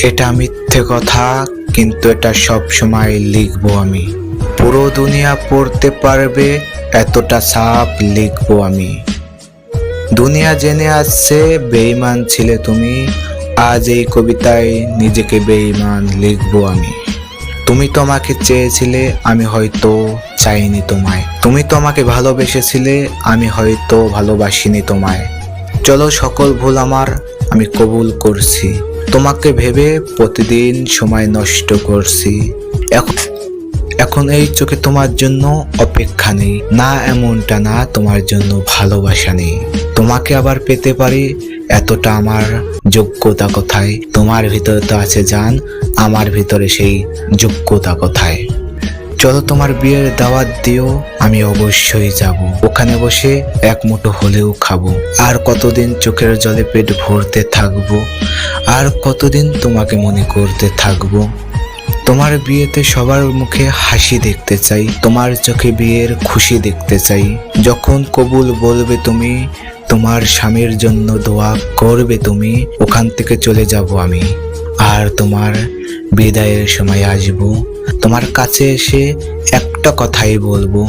এটা মিথ্যে কথা, কিন্তু এটা সব সময় লিখবো আমি। পুরো দুনিয়া পড়তে পারবে এতটা সাফ লিখবো আমি। দুনিয়া জেনে আসছে বেঈমান ছিলে তুমি, আজ এই কবিতায় নিজেকে বেঈমান লিখবো আমি। তুমি তো আমাকে চেয়েছিলে, আমি হয়তো চাইনি তোমায়। তুমি তো আমাকে ভালোবেসেছিলে, আমি হয়তো ভালোবাসিনি তোমায়। চলো সকল ভুল আমার আমি কবুল করছি, তোমাকে ভেবে প্রতিদিন সময় নষ্ট করছি। এখন এই চোখে তোমার জন্য অপেক্ষা নেই, না এমনটা না, তোমার জন্য ভালোবাসা নেই। তোমাকে আবার পেতে পারি এতটা আমার যোগ্যতা কোথায়? তোমার ভিতরে তো আছে জান, আমার ভিতরে সেই যোগ্যতা কোথায়? চলো তোমার বিয়ের দাওয়াত দিও, আমি অবশ্যই যাব। ওখানে বসে এক মুঠো হলেও খাবো। আর কতদিন চোখের জলে পেট ভরতে থাকবো, আর কতদিন তোমাকে মনে করতে থাকবো। তোমার বিয়েতে সবার মুখে হাসি দেখতে চাই, তোমার চোখে বিয়ের খুশি দেখতে চাই। যখন কবুল বলবে তুমি, তোমার স্বামীর জন্য দোয়া করবে তুমি, ওখান থেকে চলে যাব আমি। আর তোমার বিদায়ের সময় আসব, তোমার কাছে এসে একটা কথাই বলবো,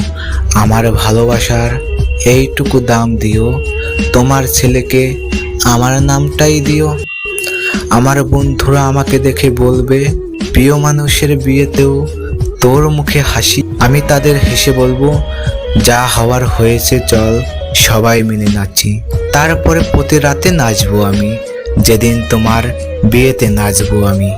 আমার ভালোবাসার এইটুকু দাম দিও, তোমার ছেলেকে আমার নামটাই দিও। আমার বন্ধুরা আমাকে দেখে বলবে, প্রিয় মানুষের বিয়েতেও তোর মুখে হাসি। আমি তাদের হেসে বলবো, যা হওয়ার হয়েছে, চল সবাই মিলে নাচি। তারপরে প্রতি রাতে নাচবো আমি, যেদিন তোমার বিয়েতে নাচবো আমি।